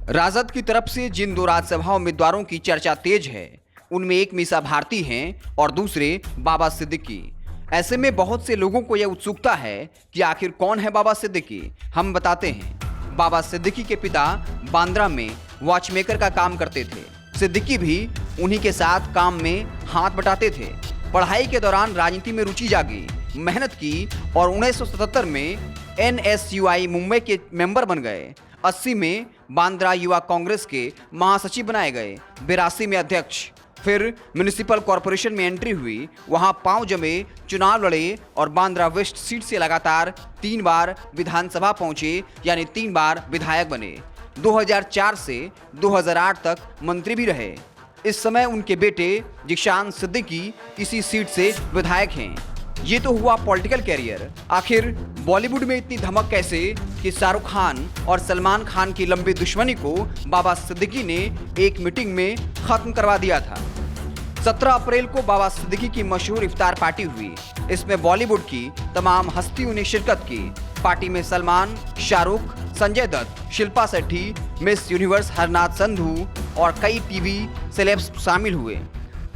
राजद की तरफ से जिन दो राज्यसभा उम्मीदवारों की चर्चा तेज है, उनमें एक मीसा भारती हैं और दूसरे बाबा सिद्दीकी। ऐसे में बहुत से लोगों को यह उत्सुकता है कि आखिर कौन है बाबा सिद्दीकी। हम बताते हैं। बाबा सिद्दीकी के पिता बांद्रा में वॉचमेकर का काम करते थे। सिद्दीकी भी उन्हीं के साथ काम में हाथ बटाते थे। पढ़ाई के दौरान राजनीति में रुचि जागी, मेहनत की और 1977 में NSUI मुंबई के मेंबर बन गए। 80 में बांद्रा युवा कांग्रेस के महासचिव बनाए गए। 82 में अध्यक्ष। फिर म्युनिसिपल कॉरपोरेशन में एंट्री हुई, वहां पांव जमे, चुनाव लड़े और बांद्रा वेस्ट सीट से लगातार 3 बार विधानसभा पहुंचे, यानी 3 बार विधायक बने। 2004 से 2008 तक मंत्री भी रहे। इस समय उनके बेटे जिशान सिद्दीकी इसी सीट से विधायक हैं। ये तो हुआ पॉलिटिकल कैरियर। आखिर बॉलीवुड में इतनी धमक कैसे कि शाहरुख खान और सलमान खान की लंबी दुश्मनी को बाबा सिद्दीकी ने एक मीटिंग में खत्म करवा दिया था। 17 अप्रैल को बाबा सिद्दीकी की मशहूर इफ्तार पार्टी हुई। इसमें बॉलीवुड की तमाम हस्तियों ने शिरकत की। पार्टी में सलमान, शाहरुख, संजय दत्त, शिल्पा शेट्टी, मिस यूनिवर्स हरनाथ संधू और कई टीवी सेलेब्स शामिल हुए।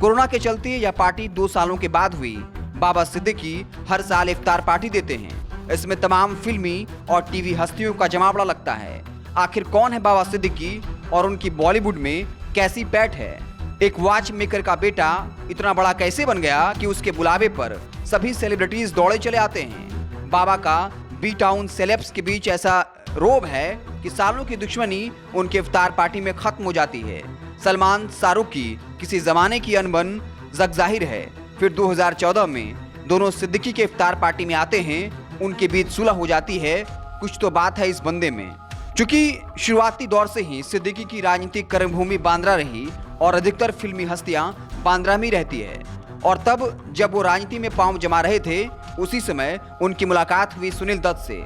कोरोना के चलते यह पार्टी 2 सालों के बाद हुई। बाबा सिद्दीकी हर साल इफ्तार पार्टी देते हैं। इसमें तमाम फिल्मी और टीवी हस्तियों का जमावड़ा लगता है। आखिर कौन है बाबा सिद्दीकी और उनकी बॉलीवुड में कैसी पैठ है? एक वॉच मेकर का बेटा इतना बड़ा कैसे बन गया कि उसके बुलावे पर सभी सेलिब्रिटीज दौड़े चले आते हैं? बाबा का बी टाउन सेलेब्स के बीच ऐसा रोब है कि सालों की दुश्मनी उनके इफ्तार पार्टी में खत्म हो जाती है। सलमान शाहरुख की किसी जमाने की अनबन जग जाहिर है। फिर 2014 में दोनों सिद्दीकी के इफ्तार पार्टी में आते हैं। उनके बीच सुलह हो जाती है। कुछ तो बात है इस बंदे में। चूंकि शुरुआती दौर से ही सिद्दीकी की राजनीतिक कर्मभूमि बांद्रा रही और अधिकतर फिल्मी हस्तियां बांद्रा में रहती है, और तब जब वो राजनीति में पांव जमा रहे थे, उसी समय उनकी मुलाकात हुई सुनील दत्त से।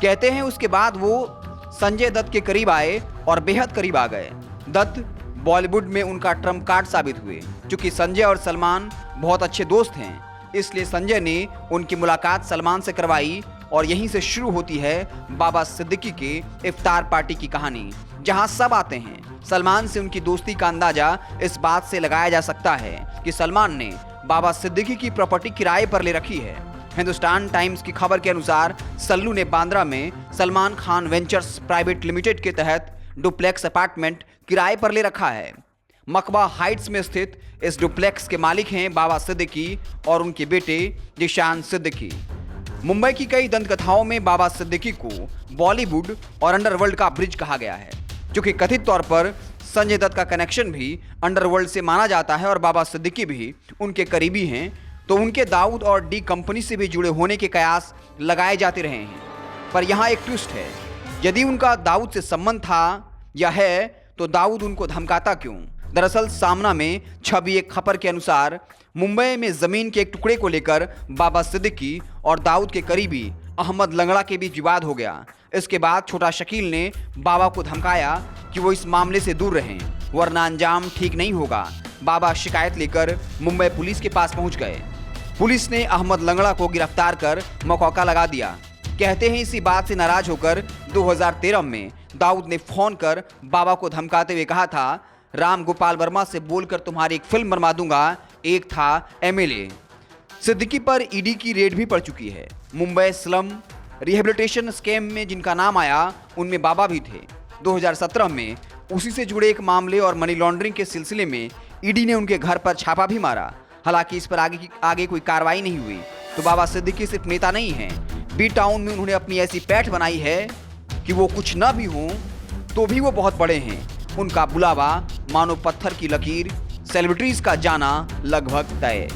कहते हैं उसके बाद वो संजय दत्त के करीब आए और बेहद करीब आ गए। दत्त बॉलीवुड में उनका ट्रम्प कार्ड साबित हुए। चूंकि संजय और सलमान बहुत अच्छे दोस्त हैं, इसलिए संजय ने उनकी मुलाकात सलमान से करवाई और यहीं से शुरू होती है बाबा सिद्दीकी के इफ्तार पार्टी की कहानी, जहां सब आते हैं। सलमान से उनकी दोस्ती का अंदाजा इस बात से लगाया जा सकता है कि सलमान ने बाबा सिद्दीकी की प्रॉपर्टी किराए पर ले रखी है। हिंदुस्तान टाइम्स की खबर के अनुसार सल्लू ने बांद्रा में Salman Khan ventures private limited के तहत डुप्लेक्स अपार्टमेंट किराए पर ले रखा है। मकबा हाइट्स में स्थित इस डुप्लेक्स के मालिक हैं बाबा सिद्दीकी और उनके बेटे जिशान सिद्दीकी। मुंबई की कई दंतकथाओं में बाबा सिद्दीकी को बॉलीवुड और अंडरवर्ल्ड का ब्रिज कहा गया है। जो कि कथित तौर पर संजय दत्त का कनेक्शन भी अंडरवर्ल्ड से माना जाता है और बाबा सिद्दीकी भी उनके करीबी हैं, तो उनके दाऊद और डी कंपनी से भी जुड़े होने के कयास लगाए जाते रहे हैं। पर यहाँ एक ट्विस्ट है। यदि उनका दाऊद से संबंध था या है, तो दाऊद उनको धमकाता क्यों? दरअसल सामना में छवी एक खबर के अनुसार मुंबई में जमीन के एक टुकड़े को लेकर बाबा सिद्दीकी और दाऊद के करीबी अहमद लंगड़ा के बीच विवाद हो गया। इसके बाद छोटा शकील ने बाबा को धमकाया कि वो इस मामले से दूर रहें, वरना अंजाम ठीक नहीं होगा। बाबा शिकायत लेकर मुंबई पुलिस के पास पहुंच गए। पुलिस ने अहमद लंगड़ा को गिरफ्तार कर मकौका लगा दिया। कहते हैं इसी बात से नाराज होकर 2013 में दाऊद ने फोन कर बाबा को धमकाते हुए कहा था, राम गोपाल वर्मा से बोलकर तुम्हारी एक फिल्म बनवा दूंगा। एक था MLA। सिद्दीकी पर ईडी की रेड भी पड़ चुकी है। मुंबई स्लम रिहेबिलिटेशन स्कैम में जिनका नाम आया, उनमें बाबा भी थे। 2017 में उसी से जुड़े एक मामले और मनी लॉन्ड्रिंग के सिलसिले में ईडी ने उनके घर पर छापा भी मारा। हालांकि इस पर आगे कोई कार्रवाई नहीं हुई। तो बाबा सिद्दीकी सिर्फ नेता नहीं हैं, बी टाउन में उन्होंने अपनी ऐसी पैठ बनाई है कि वो कुछ न भी हों तो भी वो बहुत बड़े हैं। उनका बुलावा मानो पत्थर की लकीर, सेलिब्रिटीज का जाना लगभग तय।